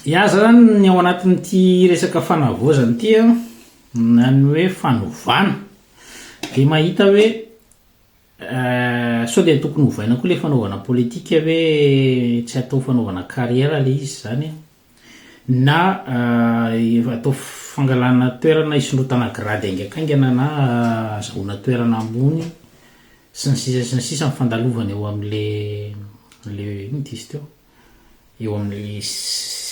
Iaza zany ny ao anatin'ity resaka fanavozana ity nany hoe fanovana de mahita hoe sao dia tokony hovaina koa le fanaovana politika hoe tsy atao fanaovana carrière le izy zany na atao fangalana toerana isondrotana grady aingaikaingana na azahoana toerana ambony sy ny sisa mifandalovana eo amin'le ino dizy teo eo amin'ny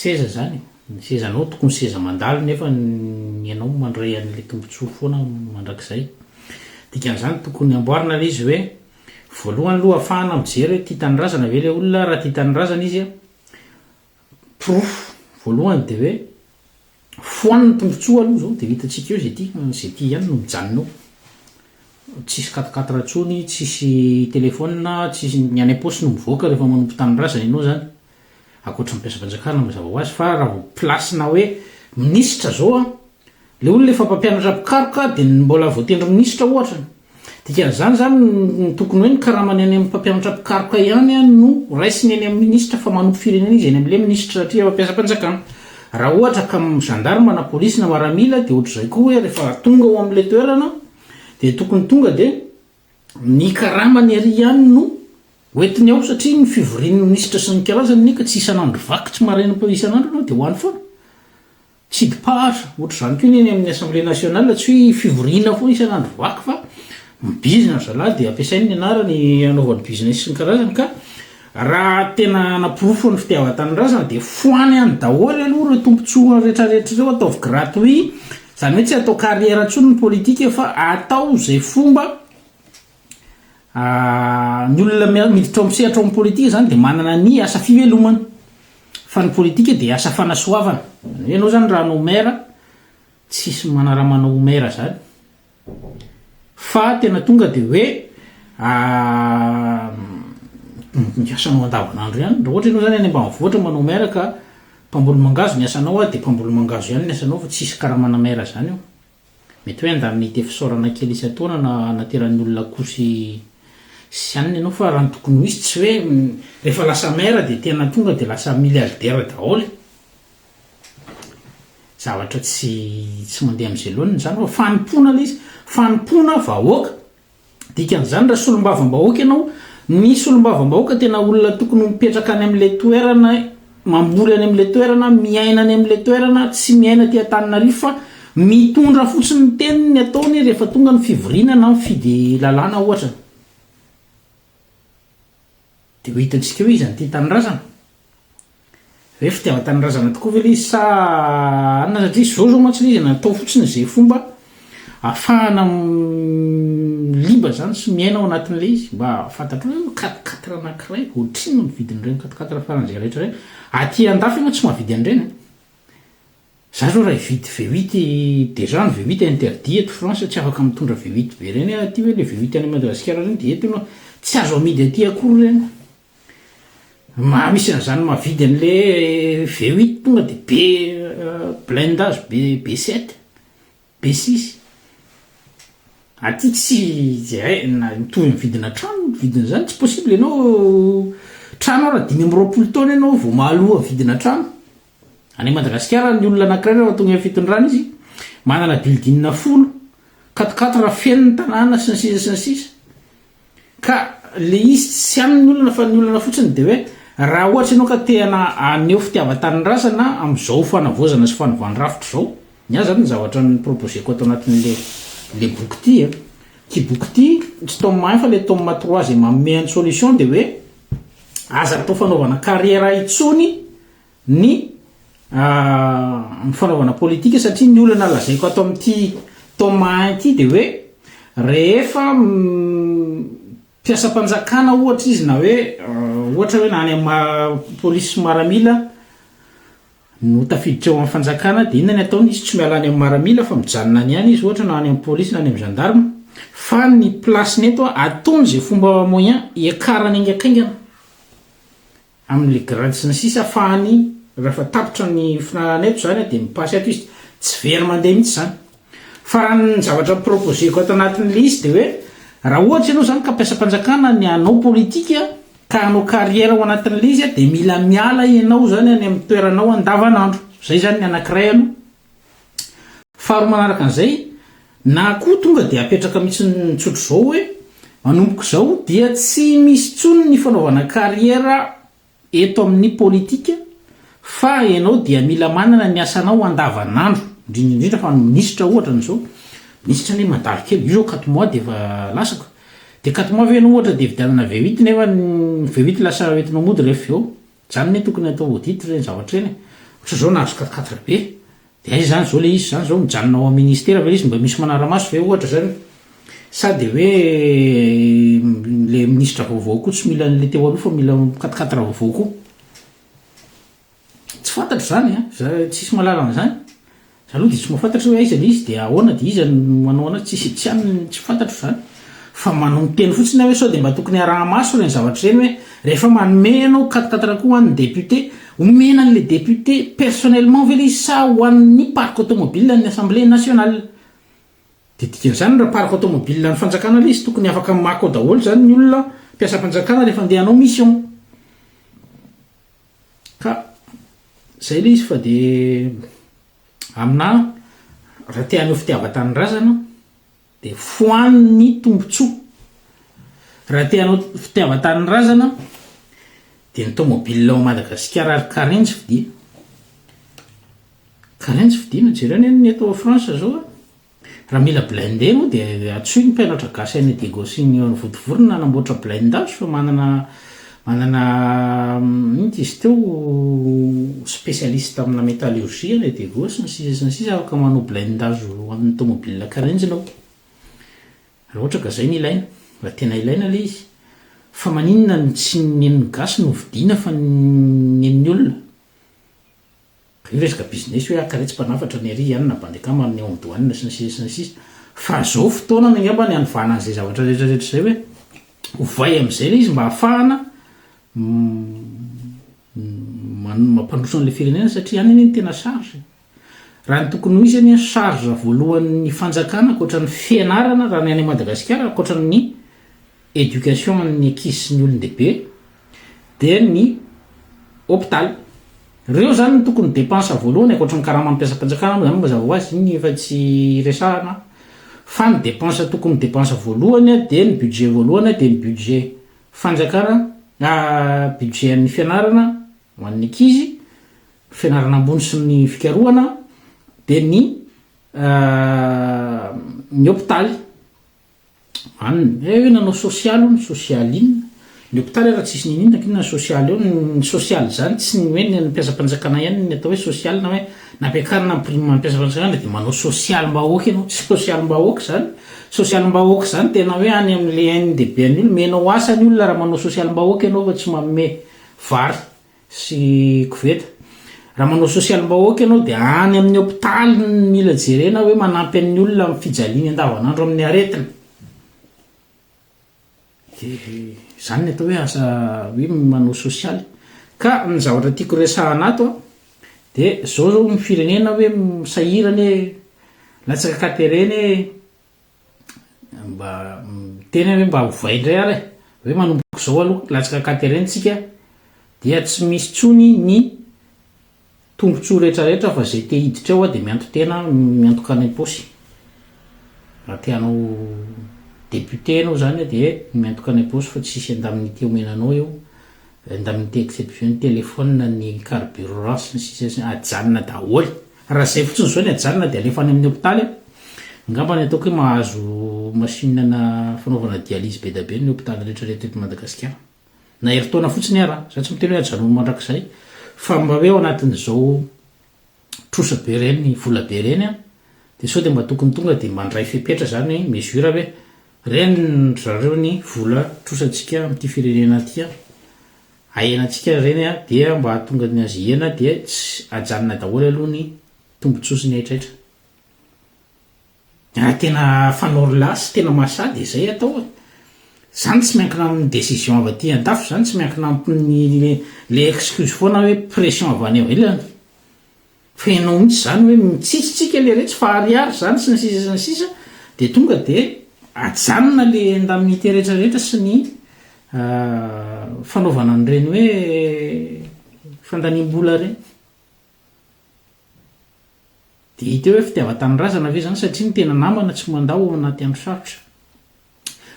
seza zany ny sezanao tokony seza mandalo nefa ny anao mandray an'le tombontsoa foana mandrakizay dikan'izany tokony amboarina le izy hoe voalohany aloha ahafahana mijery hoe tia tanindrazana ve le olona raha tia tanindrazana izy proof voalohany de hoe foaniny tombontsoa aloha zao de hitantsika eo zay tia ihany no mijanonao tsisy katikatratsony tsisy telefona tsisy ny any am-paosy no mivoaka rehefa manompo tanindrazana ianao zany akoatra mampiasa-panjakana mazava ho azy fa raha plasina hoe minisitra zao le olona efa mpampianatra pikaroka de mbola voatendry minisitra ohatra dikan'izany zany tokony hoe ny karamany any amin'ny mpampianatra pikaroka ihany no raisiny any amin'ny minisitra fa manompo firenena izy eny amin'le minisitra satria mampiasa-panjakana raha ohatra ka gendarme na polisy na maramila de ohatr'izay koa hoe rehefa tonga ao amin'le toerana de tokony tonga de ny karamany ary ihany no hoentiny ao satria ny fivorian'ny minisitra sy ny karazany nika tsy isan'andro vaky tsy maraina isan'andro anao de hoany foana tsy dipahatra ohatr'izany koa ny amin'ny assemblée nationale tsy hoe fivoriana foana isan'andro vaky fa business zalahy de ampiasainy ny anarany anaovany business sy ny karazany ka raha tena naporofo ny fitiavan-tanindrazana de foany any daholy aloha reo tombontsoa rehetrarehetra reo ataovy gratuit zany hoe tsy atao carrière ntsony ny politika fa atao zay fomba ny olona miditra misehatra ao amin'ny politika zany de manana ny asa fivelomany fa ny politika de asa fanasoavana hoe anao zany raha anao maire tsisy manara manao maire zany fa tena tonga de hoe ny asanao andavanandro ihany raha ohatra ianao zany any ambanivohitra manao maire ka mpamboly mangazo ny asanao de mpamboly mangazo ihany ny asanao fa tsisy karamana maire zany io mety hoe andany tefisaorana kely isataona na nateran'ny olona kosy sy aniny ianao fa raha ny tokony ho izy tsy hoe rehefa lasa maire de tena tonga de lasa milliardaire daholy zavatra tsy mandeha amin'izay lohaniny zany fa fanimpona le izy fanimpona vahoaka dikan'izany raha solombavam-bahoaka ianao ny solombavam-bahoaka tena olona tokony mipetraka any amin'le toerana mamboly any amin'le toerana miaina any amin'le toerana tsy miaina ty an-tananarivo fa mitondra fotsiny ny teniny ataony rehefa tonga ny fivoriana na mifidy lalàna ohatra de ho hitantsika hoe izany tia tanindrazana hoe fitiavan-tanindrazana tokoa ve le izy sa anona satria zao mantsy le izy natao fotsiny zay fomba ahafahana liba zany sy miaina ao anatin'le izy mba fantatro hoe katikatra anankiray ohatrino ny vidin'ireny katikatra faran'izay rehetra reny aty andafy ianao tsy mahavidy an'ireny za zao raha hividy V8 déjà ny V8 interdit eto France tsy afaka mitondra V8 be reny aty hoe le V8 any Madagasikara reny de eto ianao tsy azo amidy aty akory reny misy an'izany mahavidy an'le V8 tonga de be blindage B7 B6 aty tsy mitovy amin'ny vidina trano vidina zany tsy possible ianao trano raha 520 taona ianao vao mahaloha vidina trano any Madagasikara ny olona anankiray raha tonga amin'ny fitondrana izy manana building 10 4 feniny tanàna sy ny sisa ka le izy tsy amin'ny olona fa ny olona fotsiny de hoe raha ohatra ianao ka tena aneo fitiavan-tanindrazana amin'izao fanavozana sy fanovandrafitra zao ny azy zany ny zavatra ny proposeko ato anatin'le boky ty boky ty tsy tome 1 fa le tome 3 zay manome any solution de hoe aza atao fanaovana carrière itsony ny fanaovana politika satria ny olana lazaiko ato amin'ity tome 1 ity de hoe rehefa mpiasa-panjakana ohatra izy na hoe ohatra hoe na any amin'ny polisy sy maramila no tafiditra eo amin'ny fanjakana de inona ny ataony izy tsy miala any amin'ny maramila fa mijanona any ihany izy ohatra na any amin'ny polisy na any amin'ny gendarme fa ny plasiny eto ataony zay fomba moyen iakarany aingaikaingana amin'le grade sy ny sisa ahafahany rehefa tapitra ny finanana eto zany de mipasy ato izy tsy very mandeha mihitsy zany fa raha ny zavatra proposeko ato anatin'le izy de hoe raha ohatra ianao zany ka mpiasa-panjakana ny anao politika ka hanao carrière ao anatin'le izy dia mila miala ianao zany any amin'ny toeranao andavanandro. Zay zany ny anankiray aloha. Faharoa manaraka an'izay, na koa tonga dia apetraka mihitsy nitsotro zao hoe manomboka zao dia tsy misy tsony ny fanaovana carrière eto amin'ny politika fa ianao dia mila manana ny asanao andavanandro, indrindra fa ministra ohatra n'izao. Ministra ny mandalo kely, io zao 4 mois dia efa lasako. Dia 4 mois ve no ohatra dia vidianana V8 nefa V8 lasa entinao mody rehefa eo. Zany ne tokony atao audit ireny zavatra ireny. Ohatra zao nahazo 4 be. Dia aiza zany zao le izy zany zao mijanona ao amin'ny ministera ve izy mba misy manara-maso ve ohatra zany. Sady hoe le ministra vaovao koa tsy mila le teo aloha fa mila 4 vaovao koa. Tsy fantatro zany tsisy mahalala an'izany. Aloha dia tsy mahafantatra hoe aiza le izy dia ahoana dia izy manao anazy tsy fantatro zany. Fa manao miteny fotsiny hoe sao dia mba tokony araha-maso ireny zavatra ireny hoe rehefa manome ianao 4 koa ho an'ny député, omena an'le député personnellement ve le izy sa ho an'ny parc automobile ny Assemblée nationale. Dia dikan'izany raha parc automobile ny fanjakana le izy tokony afaka mako ao daholo zany ny olona mpiasam-panjakana rehefa andeha hanao mission. Ka zay le izy fa dia amina raha te hanao fitiavan-tanindrazana dia fohan'ny tombontsoa. Raha te hanao fitiavan-tanindrazana dia ny tomobile ao Madagasikara ary Carenjy vidia. Carenjy vidiana jerena ny eto France zao. Raha mila blindé moa dia atsoy ny mpianatra gasy any Degosy ny votovorona nanamboatra blindage fa manana izy teo spécialiste amina métallurgie ny Degosy ny sisa afaka manao blindage ho amin'ny tomobile Carenjy nao. Raha ohatra ka zay ny ilaina, raha tena ilaina le izy. Fa maninona tsy nen'ny gasy no vidiana fa nen'ny olona. Io resaka business hoe akaretsi mpanafatra ny ary ihany na bandekama amin'ny eo amin'ny douane sy ny sisa. Fa zao fotoana ny angamba ny anovana an'izay zavatra rehetrarehetra zay hoe ovay amin'izay le izy mba ahafahana mampandroso an'ilay firenena satria any ny tena charge. Raha ny tokony ho izy any charge voalohan'ny fanjakana ankoatra ny fianarana raha ny any Madagasikara ankoatra ny éducation ny ankizy sy ny olon-dehibe dia ny hôpital. Reo zany ny tokony dépense voalohany ankoatra ny karaha mampiasa-panjakana zany mazava ho azy iny efa tsy resahana. Fa ny dépense tokony dépense voalohany dia ny budget voalohany dia ny budget fanjakana, budget ny fianarana ho an'ny ankizy, fianarana ambony sy ny fikarohana dia ny hôpitaly. Hoe nanao social ny social inona. Ny hôpitaly raha tsisy ninona kinona social eo, ny social zany tsy ny hoe ny mpiasa-panjakana ihany ny atao hoe social na hoe nampiakarina prime mampiasa-panjakana dia manao social mbahoaka ianao. Social mbahoaka zany. Social mbahoaka zany tena hoe any amin'le NDB ny olona menao asa ny olona raha manao social mbahoaka ianao fa tsy manome vary sy koveta. Raha manao social mbahoaka ianao dia any amin'ny hôpitaly mila jerena hoe manampy an'ny olona amin'ny fijaliana andavanandro amin'ny aretina. Zany ny atao hoe asa hoe manao social. Ka ny zavatra tiako resahana ato dia zao zao ny firenena hoe misahirana hoe latsaka katereny mba tena hoe mba hovay indray ary hoe manomboka zao aloha latsaka katereny tsika dia tsy misy tsony ny tombontsoa rehetrarehetra fa zay te hiditra eo dia mianto tena miantoka any am-paosy. Raha te hanao député anao zany dia miantoka any am-paosy fa tsisy indemnité omenanao eo, indemnité exception ny téléphone ny carburant sy ny sisa ajanona daholo. Raha zay fotsiny zao ny ajanona dia alefa any amin'ny hôpitaly. Ngamba ny ataoko hoe mahazo machine na fanaovana dialyse be da be ny hôpitaly rehetrarehetra eto Madagasikara. Na herintaona fotsiny ara, za tsy miteny hoe ajanona mandrakizay fa mba hoe ao anatin'izao trosa be ireny ny vola be ireny dia sao dia mba tokony tonga dia mandray fepetra zany mesure hoe ireny zareo ny vola trosantsika amin'ity firenena ity ahenantsika ireny dia mba tonga ny azy hena dia tsy ajanona daholo aloha ny tombontsoa ny rehetrarehetra. Tena fanorilasy tena mahasady izay atao. Zany tsy miankina amin'ny décision avy aty an-dafy, zany tsy miankina amin'ny le excuse foana hoe pression avy any ivelany. Fa ianao mihitsy zany hoe mitsitsitsika le rehetra fa ariary zany sy ny sisa dia tonga dia ajanona le indemnité rehetrarehetra sy ny fanaovana an'ireny hoe fandanim-bola reny de hita hoe fitiavatany razana ve zany satria ny tena namana tsy mandao anaty andro sarotra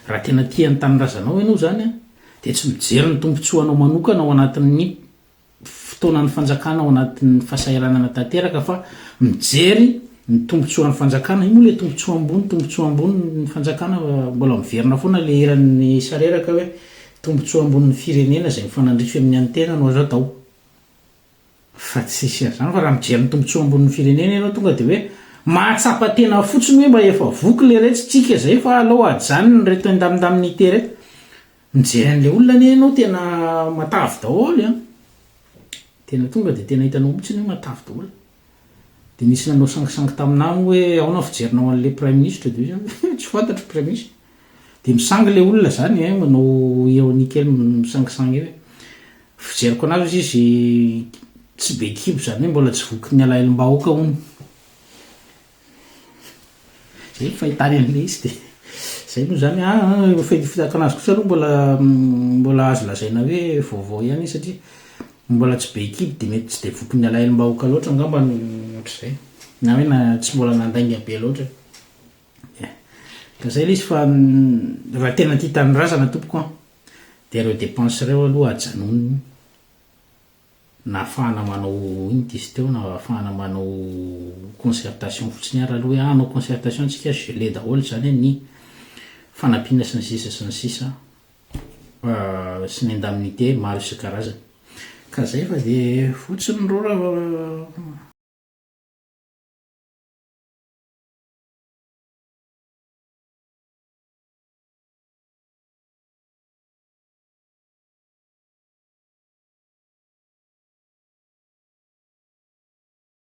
raha tena tian'ny tanyrazanao ianao zany a de tsy mijery ny tompontsoanao manokana ao anatin'ny fotoanan'ny fanjakana ao anatin'ny fahasahiranana tanteraka fa mijery ny tompontsoan'ny fanjakana io moa le tompontsoa ambony ny fanjakana mbola miverina foana le eran'ny sareraka hoe tompontsoa ambon'ny firenena zay mifanandrify amin'ny antena no azo atao fa tsisy zany fa raha mijery ny tompontsoa ambon'ny firenena ianao tonga de hoe mahatsapa tena fotsiny hoe mba efa voky le retsitsika zay fa alao ajany ny reto andamindaminy te reto mijery an'le olona ne ianao tena matavy daholo a tena tonga de tena hitanao mihitsy hoe matavy daholo de nisy nanao sangisangy taminamo hoe aona fijerinao an'le prime ministre de tsy fantatro prime ministre de misangy le olona zany manao ironikely misangisangy hoe fijeriko anazy izy tsy be kibo zany hoe mbola tsy voky ny alailim-bahoaka hony zay fahitany an'le izy de zay moa zany fitako anazy kosa aloha mbola azo lazaina hoe vaovao ihany izy satria mbola tsy be kibo de mety tsy de voky ny alailim-bahoaka loatra angamba ohatr'izay na hoe na tsy mbola nandainga be loatra ka zay le izy fa raha tena tia tany razana tompoko a de ireo dépense reo aloha ajanoniny na ahafahana manao iny dizy teo na ahafahana manao concertation fotsiny ary aloha hoe anao concertation tsika gelé daholo zany ny fanampiana sy ny sisa sy ny sisa sy ny indemnité maro isakarazany ka zay fa de fotsiny ro raha